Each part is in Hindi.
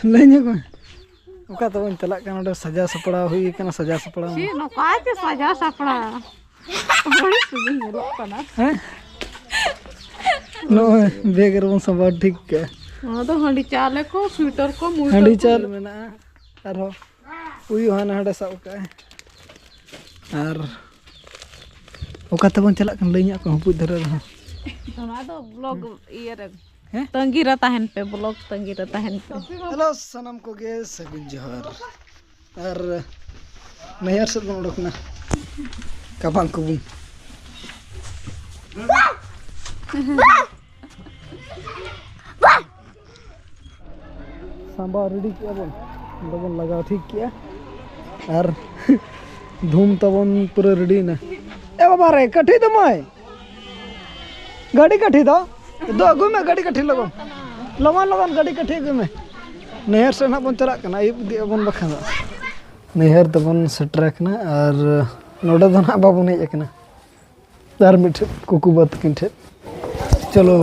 Lainnya kok. Oka tuh telak kan udah saja sepeda hui kan saja sepeda. Sih, no aja saja sepeda. Boleh sudah nyelok panas. No, beger pun semua ठीक है. तो हंडी चाले को स्वेटर को मुंह हंडी चाल में आरो उयु हाना हड़ा सा ओका आर ओका तबन चला kan lainya ko huput dara ha sama do vlog iya re tanggi ra tahan pe vlog tanggi ra tahan pe hello सनम को गे सगुन जोहर आर नहर से बन उडकना काबांग को बुम सांबा रेडी किया बन लगा ठीक किया और धूम तबन पूरा रेडी ना ए बाबा रे कठी तो मैं गाड़ी कठी दो अगु में गाड़ी कठी लगन लगन गाड़ी कठी अगु में नहर से ना बन चला कना आयुब दिया बन बखा नहर तबन सेटर कना और नोडे दो ना बाबू नहीं कना तार मिठ कुकू बात किन ठे चलो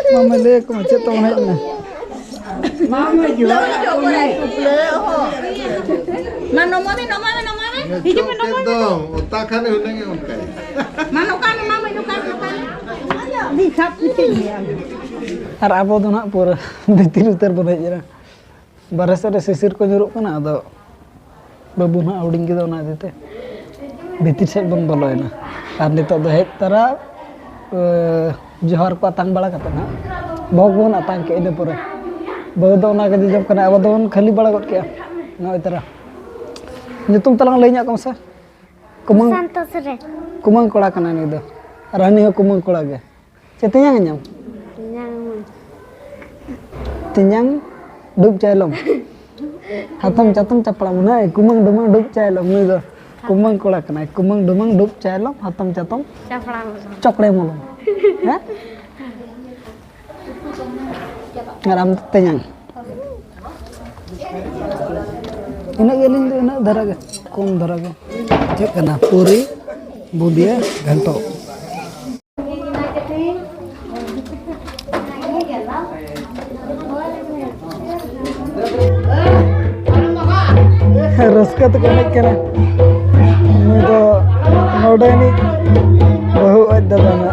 Mama le ko macet to hai na. Mama juga. Mano mo ni hiji me no तो उतना खाने होंगे उनका mano kan mama no kan di sab और अब तो ना पूरा भीतर उतर बन जरा बारह से शिशिर को जुरुक ना अदो बाबू ना आउडिंग के दो ना देते भीतर से बन बोलो है ना और नितो दो हेड तरा जोहर को अतंग बड़ा करते ना भगवान अतंग के इधर पूरा बहुत दो ना के जब करना अब दो खाली बड़ा कर क्या ना इतना जो तुम तलांग ले जाओ कौन सा कुमंग कोड़ा करना नहीं दो रानी हो कुमंग कोड़ा के चेतिया न्याम तिन्यां डूब चायलम हाथम चातम चपड़ा मुना कुमंग डुमंग डूब चायलम नहीं दो कुमंग कोड़ा करना कुमंग डुमंग डूब चायलम हाथम चातम चपड़े मुलम हैं ngam tenyang ina gelin do ina dharaga kom dharaga cek kana puri budia ganto raska to konek kana nu do node ni bahu adana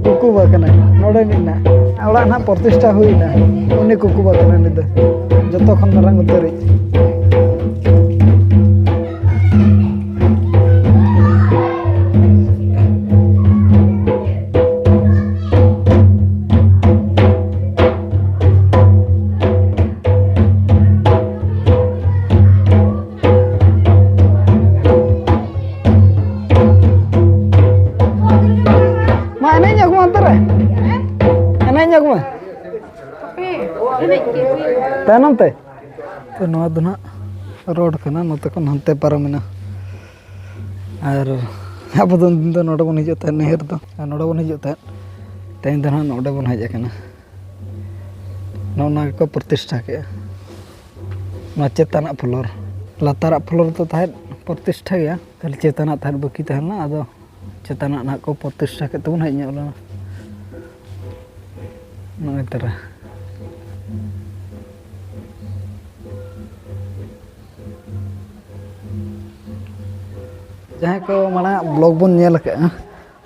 Kuku बाकना नोडे निना आवड़ा ना प्रतिष्ठा हुईना उन्नी कुकू बाकना निदा जतो खन मारांग उतरी तैनम ते तो नवा दो ना रोड कना नते को हंते पारमिना और अब दिन तो नोडे बन हिजुत नहर तो नोडे बन हिजुत तेन दो ना नोडे बन हज कना नोना को प्रतिष्ठा के ना चेतना फ्लोर लातार फ्लोर तो थाय प्रतिष्ठा गया ताले चेतना थाय बाकी तहना आदो चेतना ना को प्रतिष्ठा के तबन हज ᱧᱚᱜ लना नय तरह जहाँ को माना ब्लॉग बन नेल का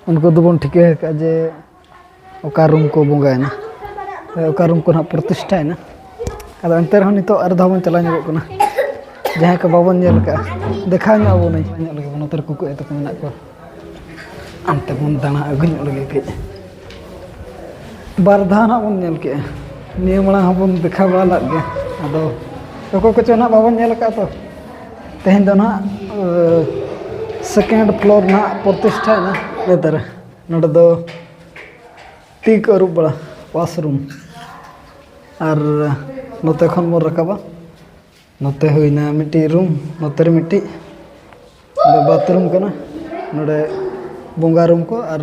उनको तो बन ठिके का जे ओका रूम को बंगायना ओका रूम को ना प्रतिष्ठा है ना अद अंतर हो नितो अर्धा बन चला ᱧᱚᱜ कना जहाँ को बाबन नेल का देखा ᱧᱚᱜ आबो नहीं ᱧᱚᱜ लगे बन उतर कुकु एतो मेना को अंते बन दाना अगु ᱧᱚᱜ लगे के बारधा ना बन नेल के निया मांग हबन देखा बड़ा लग गया अदो तो को चो ना बाबन नेल का तो तेहन दो ना सेकेंड फ्लोर ना प्रतिष्ठा ना नेतर नोडे दो ती करू बड़ा वाशरूम और नोते खन बो रकाबा नोते हुईना मिट्टी रूम नोते रे मिट्टी बाथरूम कना नोडे बोंगा रूम को और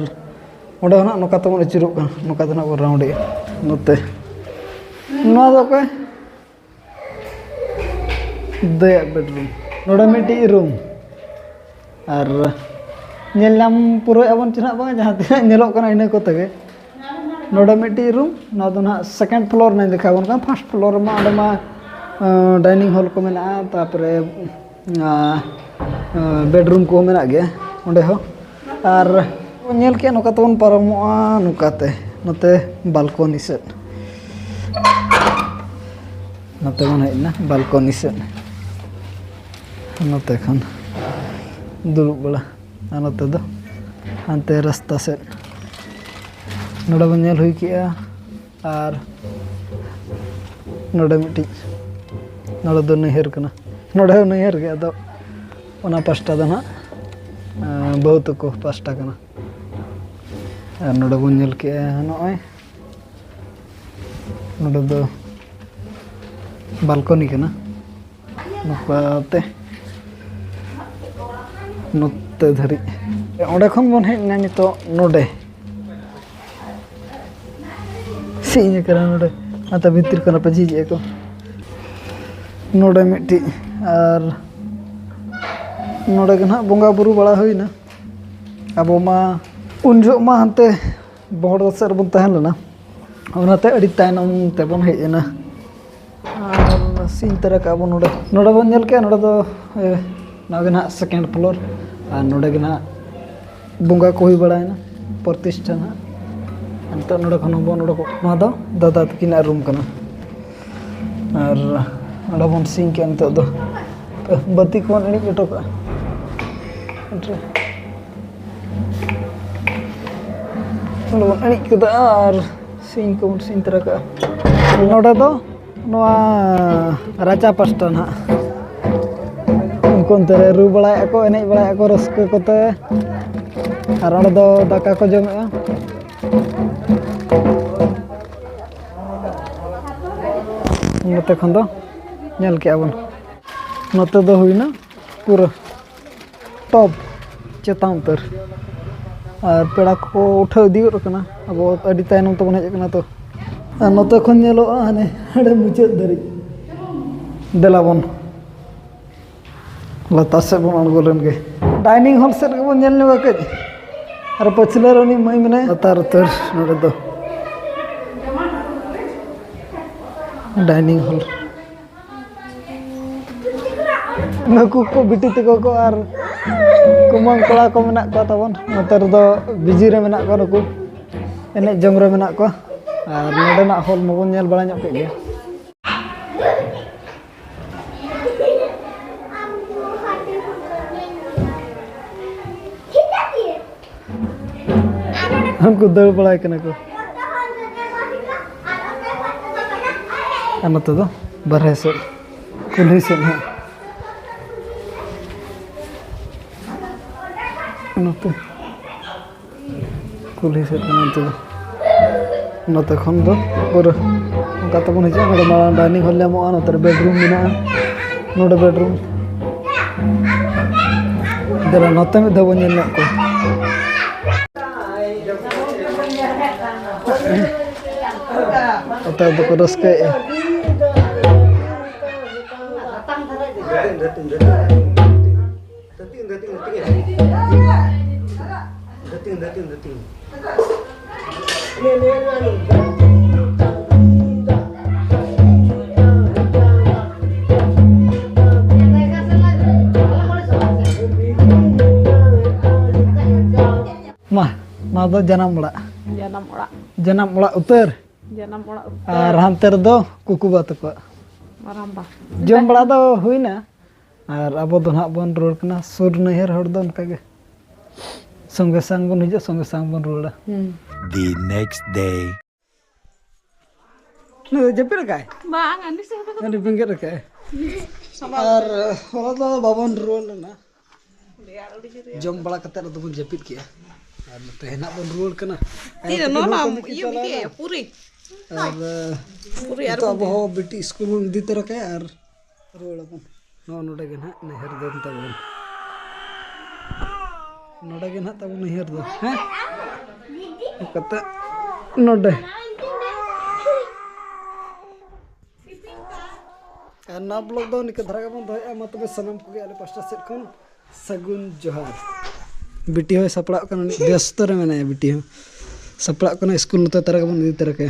ओडे ना नोका तमन अचुरुक कना नोका तना बो राउंड नोते नो दो को दे बेडरूम नोडे मिट्टी रूम और नेलनाम पूरा अबन चना बा जहां तना नेलो कना इना को तगे नोडे मिट्टी रूम ना दो ना सेकेंड फ्लोर ना लिखा बन का फर्स्ट फ्लोर मा अडे मा डाइनिंग हॉल को मेना तापरे बेडरूम को मेना गया ओंडे हो और नेल के नोका तबन पारमोआ नुकाते नोते बालकनी से नोते बन हेना बालकनी से नोते खन दुरुब बड़ा नोते दो हानते रास्ता से नोडे बन नेल हुई किया और नोडे मिट्टी नोडे दो नहर कना नोडे नहर के अदो ओना पास्टा दो ना बहुत को पास्टा कना और नोडे बन नेल के नॉय नोडे दो बालकनी कना नोकाते नोते धरी ओडे खन बन हेना नितो नोडे सीने करा नोडे आता भीतर कना पजी जे को नोडे मिट्टी और नोडे गना बोंगा बुरु बड़ा हुईना अब मा उन जो मा हंते बहड़ सर बन तहन लना ओनाते अड़ी तायनम ते बन हेजना और सीन तरह का बन नोडे नोडे बन नेल के नोडे दो नागना सेकेंड फ्लोर और नोडे गना बोंगा को हुई बड़ायना प्रतिष्ठा ना तो नोडे खन बन नोडे को ना दो दादा तकिना रूम कना और नोडे बन सीन के तो दो बत्ती को एनी जटो का नोडे बन एनी के और सीन को सीन तरह का नोडे दो नोआ राजा पास्टा ना उनको तेरे रू बड़ा को एने बड़ा को रस्के कोते और ओडे दो दाका को जमे नोते खन दो नेल के आबन नोते दो हुईना पूरा टॉप चेतान उतर और पेड़ा को उठा दियो रकना अब अडी तायनम तो बन हेजना तो नोते खन नेलो हाने अडे मुचे धरी देलाबन लता से बन अणगोलन के डाइनिंग हॉल से बन नेल नेबा के और पछले रनी मई मने लतार उतर नोडे दो डाइनिंग हॉल नुकु को बिटी तको को और कुमंग कड़ा को मेना को तबन नतर दो बिजी रे मेना को नुकु एने जम रे मेना को और नोडे ना हॉल मबन नेल बड़ा ᱧᱚᱜ के गया हमको दौड़ बड़ा कना को नोते दो बरहे से कुल्ही से नोते कुल्ही से नोते खन दो पूरा उनका तो बन हिजा नोडे मारा डाइनिंग हॉल लेमो नोते बेडरूम मेना नोडे बेडरूम देला नोते में दबो नेल को आता तो को रस्के मा ना दो जनम बड़ा उतर जनम बड़ा और हानते दो कुकुबा तको माराम्बा जम बड़ा दो हुईना और अब दो ना बन रोड कना सुर नहर हर दो उनका के संगे संग बन हिजा संगे संग बन रोड The next day. जपी रखा है bang andi sih अरे बेंगे रखा है और होला तो बाबन रोल ना जम बड़ा कते तो बन जपित किया और नते हेना बन रोल कना tidak nona iya bikin ya puri और तो अब हो बेटी स्कूल में दी तरह के और रोल अपन नो नोडे के ना नहर दन तबन नोडे के ना तब नहर दो हैं कते नोडे ना ब्लॉग दो निके धरा गबन दो मा तबे सनम को आले पास्टा सेट खन सगुन जोहार बेटी हो सपड़ा कन व्यस्त रे माने बेटी हो सपड़ा कन स्कूल तो तरह गबन दी तरह के